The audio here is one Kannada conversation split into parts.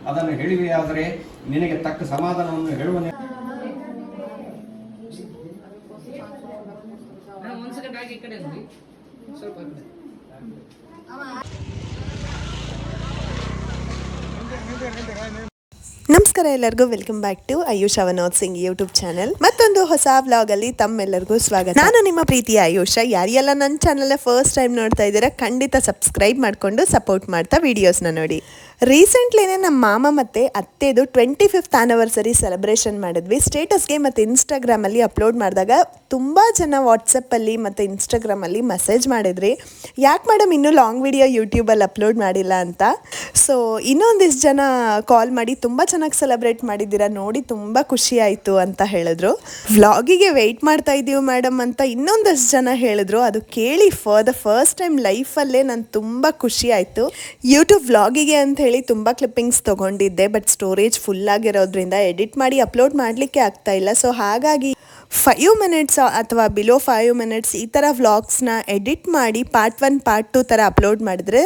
ಅದನ್ನು ಹೇಳಿವೆಯಾದರೆ ನಿನಗೆ ತಕ್ಕ ಸಮಾಧಾನವನ್ನು ಹೇಳುವ ನಮಸ್ಕಾರ ಎಲ್ಲರಿಗೂ ವೆಲ್ಕಮ್ ಬ್ಯಾಕ್ ಟು ಆಯುಷ್ ಅವನೋತ್ ಸಿಂಗ್ ಯೂಟ್ಯೂಬ್ ಚಾನಲ್. ಮತ್ತೊಂದು ಹೊಸ ವ್ಲಾಗ್ ಅಲ್ಲಿ ತಮ್ಮೆಲ್ಲರಿಗೂ ಸ್ವಾಗತ. ನಾನು ನಿಮ್ಮ ಪ್ರೀತಿಯ ಆಯುಷ. ಯಾರೆಲ್ಲ ನನ್ನ ಚಾನಲ್ ಫಸ್ಟ್ ಟೈಮ್ ನೋಡ್ತಾ ಇದ್ದೀರಾ ಖಂಡಿತ ಸಬ್ಸ್ಕ್ರೈಬ್ ಮಾಡ್ಕೊಂಡು ಸಪೋರ್ಟ್ ಮಾಡ್ತಾ ವಿಡಿಯೋಸ್ನ ನೋಡಿ. ರೀಸೆಂಟ್ಲಿನೇ ನಮ್ಮ ಮಾಮ ಮತ್ತು ಅತ್ತೆದು 25th ಆ್ಯನಿವರ್ಸರಿ ಸೆಲೆಬ್ರೇಷನ್ ಮಾಡಿದ್ವಿ. ಸ್ಟೇಟಸ್ಗೆ ಮತ್ತು ಇನ್ಸ್ಟಾಗ್ರಾಮಲ್ಲಿ ಅಪ್ಲೋಡ್ ಮಾಡಿದಾಗ ತುಂಬ ಜನ ವಾಟ್ಸಪ್ಪಲ್ಲಿ ಮತ್ತು ಇನ್ಸ್ಟಾಗ್ರಾಮಲ್ಲಿ ಮೆಸೇಜ್ ಮಾಡಿದ್ರಿ, ಯಾಕೆ ಮೇಡಮ್ ಇನ್ನೂ ಲಾಂಗ್ ವಿಡಿಯೋ ಯೂಟ್ಯೂಬಲ್ಲಿ ಅಪ್ಲೋಡ್ ಮಾಡಿಲ್ಲ ಅಂತ. ಸೊ ಇನ್ನೊಂದಿಷ್ಟು ಜನ ಕಾಲ್ ಮಾಡಿ ತುಂಬ ಚೆನ್ನಾಗಿ ಸೆಲೆಬ್ರೇಟ್ ಮಾಡಿದ್ದೀರಾ, ನೋಡಿ ತುಂಬ ಖುಷಿ ಆಯಿತು ಅಂತ ಹೇಳಿದ್ರು. ವ್ಲಾಗಿಗೆ ವೆಯ್ಟ್ ಮಾಡ್ತಾ ಇದ್ದೀವಿ ಮೇಡಮ್ ಅಂತ ಇನ್ನೊಂದಷ್ಟು ಜನ ಹೇಳಿದ್ರು. ಅದು ಕೇಳಿ ಫಾರ್ ದ ಫಸ್ಟ್ ಟೈಮ್ ಲೈಫಲ್ಲೇ ನಾನು ತುಂಬ ಖುಷಿ ಆಯಿತು. ಯೂಟ್ಯೂಬ್ ವ್ಲಾಗಿಗೆ ಅಂತ ಹೇಳಿ ತುಂಬ ಕ್ಲಿಪ್ಪಿಂಗ್ಸ್ ತೊಗೊಂಡಿದ್ದೆ, ಬಟ್ ಸ್ಟೋರೇಜ್ ಫುಲ್ ಆಗಿರೋದ್ರಿಂದ ಎಡಿಟ್ ಮಾಡಿ ಅಪ್ಲೋಡ್ ಮಾಡಲಿಕ್ಕೆ ಆಗ್ತಾ ಇಲ್ಲ. ಸೊ ಹಾಗಾಗಿ 5 ಮಿನಿಟ್ಸ್ ಅಥವಾ ಬಿಲೋ 5 ಮಿನಿಟ್ಸ್ ಈ ಥರ ವ್ಲಾಗ್ಸ್ನ ಎಡಿಟ್ ಮಾಡಿ ಪಾರ್ಟ್ 1 ಪಾರ್ಟ್ 2 ಥರ ಅಪ್ಲೋಡ್ ಮಾಡಿದ್ರೆ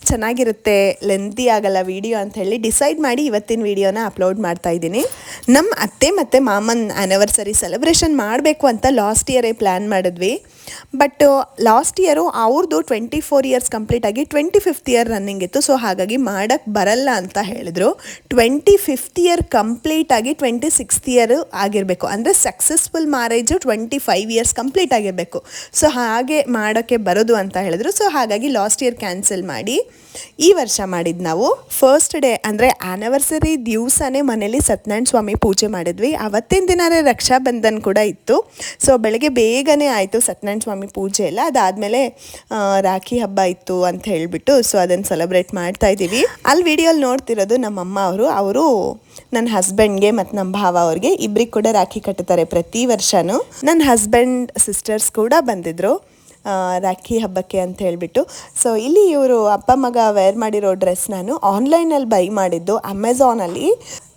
ಚೆನ್ನಾಗಿರುತ್ತೆ, ಲೆಂತಿ ಆಗಲ್ಲ ವಿಡಿಯೋ ಅಂತ ಹೇಳಿ ಡಿಸೈಡ್ ಮಾಡಿ ಇವತ್ತಿನ ವಿಡಿಯೋನ ಅಪ್ಲೋಡ್ ಮಾಡ್ತಾ ಇದ್ದೀನಿ. ನಮ್ಮ ಅತ್ತೆ ಮತ್ತು ಮಾಮನ ಆ್ಯನಿವರ್ಸರಿ ಸೆಲೆಬ್ರೇಷನ್ ಮಾಡಬೇಕು ಅಂತ ಲಾಸ್ಟ್ ಇಯರೇ ಪ್ಲ್ಯಾನ್ ಮಾಡಿದ್ವಿ. ಬಟ್ ಲಾಸ್ಟ್ ಇಯರು ಅವ್ರದ್ದು 24 ಇಯರ್ಸ್ ಕಂಪ್ಲೀಟ್ ಆಗಿ 25th ಇಯರ್ ರನ್ನಿಂಗ್ ಇತ್ತು. ಸೊ ಹಾಗಾಗಿ ಮಾಡೋಕ್ಕೆ ಬರಲ್ಲ ಅಂತ ಹೇಳಿದ್ರು. 25th ಇಯರ್ ಕಂಪ್ಲೀಟ್ ಆಗಿ 26th ಇಯರ್ ಆಗಿರಬೇಕು, ಅಂದರೆ ಸಕ್ಸಸ್ಫುಲ್ ಮ್ಯಾರೇಜು 25 ಇಯರ್ಸ್ ಕಂಪ್ಲೀಟ್ ಆಗಿರಬೇಕು. ಸೊ ಹಾಗೆ ಮಾಡೋಕ್ಕೆ ಬರೋದು ಅಂತ ಹೇಳಿದ್ರು. ಸೊ ಹಾಗಾಗಿ ಲಾಸ್ಟ್ ಇಯರ್ ಕ್ಯಾನ್ಸಲ್ ಮಾಡಿ ಈ ವರ್ಷ ಮಾಡಿದ್ದು ನಾವು. ಫಸ್ಟ್ ಡೇ ಅಂದರೆ ಆ್ಯನಿವರ್ಸರಿ ದಿವಸನೇ ಮನೇಲಿ ಸತ್ಯನಾರಾಯಣ ಸ್ವಾಮಿ ಪೂಜೆ ಮಾಡಿದ್ವಿ. ಅವತ್ತಿನ ದಿನವೇ ರಕ್ಷಾ ಬಂಧನ್ ಕೂಡ ಇತ್ತು. ಸೊ ಬೆಳಗ್ಗೆ ಬೇಗನೆ ಆಯಿತು ಸತ್ಯನಾರಾಯಣ ಸ್ವಾಮಿ ಪೂಜೆ ಎಲ್ಲ. ಅದಾದಮೇಲೆ ರಾಖಿ ಹಬ್ಬ ಇತ್ತು ಅಂತ ಹೇಳಿಬಿಟ್ಟು ಸೊ ಅದನ್ನು ಸೆಲೆಬ್ರೇಟ್ ಮಾಡ್ತಾ ಇದ್ದೀವಿ. ಅಲ್ಲಿ ವಿಡಿಯೋಲಿ ನೋಡ್ತಿರೋದು ನಮ್ಮಮ್ಮ ಅವರು ನನ್ನ ಹಸ್ಬೆಂಡ್ಗೆ ಮತ್ತು ನಮ್ಮ ಭಾವ ಅವ್ರಿಗೆ ಇಬ್ಬರಿಗೆ ಕೂಡ ರಾಖಿ ಕಟ್ಟುತ್ತಾರೆ ಪ್ರತಿ ವರ್ಷವೂ. ನನ್ನ ಹಸ್ಬೆಂಡ್ ಸಿಸ್ಟರ್ಸ್ ಕೂಡ ಬಂದಿದ್ದರು ರಾಖಿ ಹಬ್ಬಕ್ಕೆ ಅಂತ ಹೇಳಿಬಿಟ್ಟು. ಸೊ ಇಲ್ಲಿ ಇವರು ಅಪ್ಪ ಮಗ ವೇರ್ ಮಾಡಿರೋ ಡ್ರೆಸ್ ನಾನು ಆನ್ಲೈನಲ್ಲಿ ಬೈ ಮಾಡಿದ್ದು ಅಮೆಝಾನಲ್ಲಿ.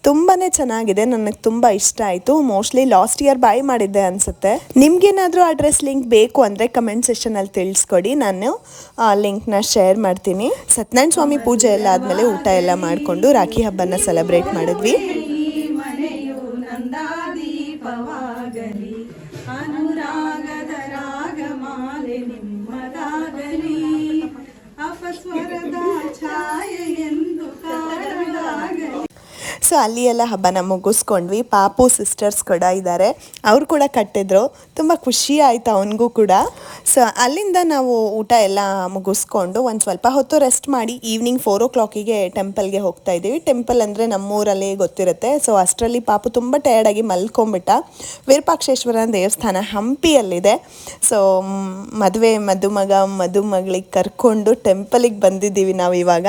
ತುಂಬಾ ಚೆನ್ನಾಗಿದೆ, ನನಗೆ ತುಂಬ ಇಷ್ಟ ಆಯಿತು. ಮೋಸ್ಟ್ಲಿ ಲಾಸ್ಟ್ ಇಯರ್ ಬೈ ಮಾಡಿದ್ದೆ ಅನಿಸುತ್ತೆ. ನಿಮ್ಗೇನಾದರೂ ಆ ಡ್ರೆಸ್ ಲಿಂಕ್ ಬೇಕು ಅಂದರೆ ಕಮೆಂಟ್ ಸೆಕ್ಷನಲ್ಲಿ ತಿಳಿಸ್ಕೊಡಿ, ನಾನು ಲಿಂಕ್ನ ಶೇರ್ ಮಾಡ್ತೀನಿ. ಸತ್ಯನಾರಾಯಣ ಸ್ವಾಮಿ ಪೂಜೆ ಎಲ್ಲ ಆದಮೇಲೆ ಊಟ ಎಲ್ಲ ಮಾಡಿಕೊಂಡು ರಾಖಿ ಹಬ್ಬನ ಸೆಲೆಬ್ರೇಟ್ ಮಾಡಿದ್ವಿ. ಅನುರಾಗದ ರಾಗಮಾಲೆ ನಿಮ್ಮದಾಗಲಿ, ಅಪಸ್ವರದ ಛಾಯೆ ಎಂದು ಕಾರಣದಾಗಲಿ. ಸೊ ಅಲ್ಲಿ ಎಲ್ಲ ಹಬ್ಬನ ಮುಗಿಸ್ಕೊಂಡ್ವಿ. ಪಾಪು ಸಿಸ್ಟರ್ಸ್ ಕೂಡ ಇದ್ದಾರೆ, ಅವರು ಕೂಡ ಕಟ್ಟಿದ್ರು. ತುಂಬ ಖುಷಿ ಆಯಿತು ಅವನಿಗೂ ಕೂಡ. ಸೊ ಅಲ್ಲಿಂದ ನಾವು ಊಟ ಎಲ್ಲ ಮುಗಿಸ್ಕೊಂಡು ಒಂದು ಸ್ವಲ್ಪ ಹೊತ್ತು ರೆಸ್ಟ್ ಮಾಡಿ ಈವ್ನಿಂಗ್ 4 o'clockಗೆ ಟೆಂಪಲ್ಗೆ ಹೋಗ್ತಾ ಇದ್ದೀವಿ. ಟೆಂಪಲ್ ಅಂದರೆ ನಮ್ಮೂರಲ್ಲಿ ಗೊತ್ತಿರುತ್ತೆ. ಸೊ ಅಷ್ಟರಲ್ಲಿ ಪಾಪು ತುಂಬ ಟಯರ್ಡಾಗಿ ಮಲ್ಕೊಂಬಿಟ್ಟ. ವಿರೂಪಾಕ್ಷೇಶ್ವರ ದೇವಸ್ಥಾನ ಹಂಪಿಯಲ್ಲಿದೆ. ಸೊ ಮದುಮಗಳಿಗೆ ಕರ್ಕೊಂಡು ಟೆಂಪಲಿಗೆ ಬಂದಿದ್ದೀವಿ ನಾವು ಇವಾಗ.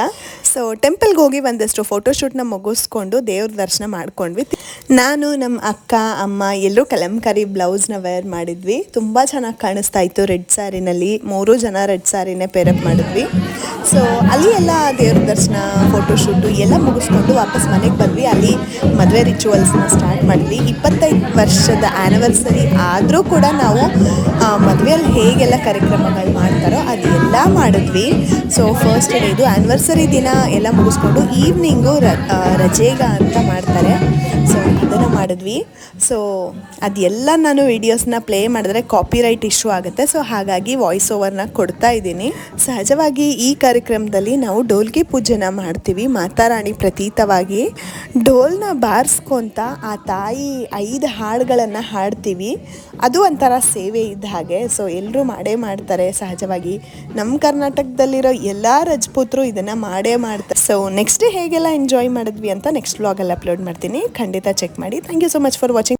ಸೊ ಟೆಂಪಲ್ಗೆ ಹೋಗಿ ಒಂದಷ್ಟು ಫೋಟೋಶೂಟ್ನ ಮುಗಿಸ್ಕೊಂಡು ದೇವ್ರ ದರ್ಶನ ಮಾಡ್ಕೊಂಡ್ವಿ. ನಾನು ನಮ್ಮ ಅಕ್ಕ ಅಮ್ಮ ಎಲ್ಲರೂ ಕಲಂಕಾರಿ ಬ್ಲೌಸ್ನ ವೇರ್ ಮಾಡಿದ್ವಿ. ತುಂಬ ಚೆನ್ನಾಗಿ ಕಾಣಿಸ್ತಾ ಇತ್ತು ರೆಡ್ ಸ್ಯಾರಿನಲ್ಲಿ. 3 ಜನ ರೆಡ್ ಸ್ಯಾರಿನೇ ಪೇರಪ್ ಮಾಡಿದ್ವಿ. ಸೊ ಅಲ್ಲಿ ಎಲ್ಲ ದೇವ್ರ ದರ್ಶನ ಫೋಟೋಶೂಟು ಎಲ್ಲ ಮುಗಿಸ್ಕೊಂಡು ವಾಪಸ್ ಮನೆಗೆ ಬಂದ್ವಿ. ಅಲ್ಲಿ ಮದುವೆ ರಿಚುವಲ್ಸ್ನ ಸ್ಟಾರ್ಟ್ ಮಾಡಿದ್ವಿ. 25 ವರ್ಷದ ಆ್ಯನಿವರ್ಸರಿ ಆದರೂ ಕೂಡ ನಾವು ಮದುವೆಯಲ್ಲಿ ಹೇಗೆಲ್ಲ ಕಾರ್ಯಕ್ರಮಗಳು ಮಾಡ್ತಾರೋ ಅದೆಲ್ಲ ಮಾಡಿದ್ವಿ. ಸೊ ಫಸ್ಟ್ ಡೇ ಇದು ಆ್ಯನಿವರ್ಸರಿ ದಿನ ಎಲ್ಲ ಮುಗಿಸ್ಕೊಂಡು ಈವ್ನಿಂಗು ರಜೇಗ ಅಂತ ಮಾಡ್ತಾರೆ. ಸೊ ಅದನ್ನು ಮಾಡಿದ್ವಿ. ಸೊ ಅದೆಲ್ಲ ನಾನು ವೀಡಿಯೋಸ್ನ ಪ್ಲೇ ಮಾಡಿದ್ರೆ ಕಾಪಿರೈಟ್ ಇಶ್ಯೂ ಆಗುತ್ತೆ. ಸೊ ಹಾಗಾಗಿ ವಾಯ್ಸ್ ಓವರ್ನ ಕೊಡ್ತಾ ಇದ್ದೀನಿ. ಸಹಜವಾಗಿ ಈ ಕಾರ್ಯಕ್ರಮದಲ್ಲಿ ನಾವು ಡೋಲ್ಗೆ ಪೂಜೆನ ಮಾಡ್ತೀವಿ. ಮಾತಾರಾಣಿ ಪ್ರತೀತವಾಗಿ ಡೋಲ್ನ ಬಾರಿಸ್ಕೊಂತ ಆ ತಾಯಿ 5 ಹಾಡುಗಳನ್ನು ಹಾಡ್ತೀವಿ. ಅದು ಒಂಥರ ಸೇವೆ ಇದ್ದ ಹಾಗೆ. ಸೊ ಎಲ್ಲರೂ ಮಾಡೇ ಮಾಡ್ತಾರೆ. ಸಹಜವಾಗಿ ನಮ್ಮ ಕರ್ನಾಟಕದಲ್ಲಿರೋ ಎಲ್ಲ ರಜಪೂತರು ಇದನ್ನು ಮಾಡೇ ಮಾಡ್ತಾರೆ. ಸೊ ನೆಕ್ಸ್ಟ್ ಹೇಗೆಲ್ಲ ಎಂಜಾಯ್ ಮಾಡಿದ್ವಿ ಅಂತ ನೆಕ್ಸ್ಟ್ ವ್ಲಾಗಲ್ಲಿ ಅಪ್ಲೋಡ್ ಮಾಡ್ತೀನಿ, ಖಂಡಿತ ಚೆಕ್ ಮಾಡಿ. Thank you so much for watching.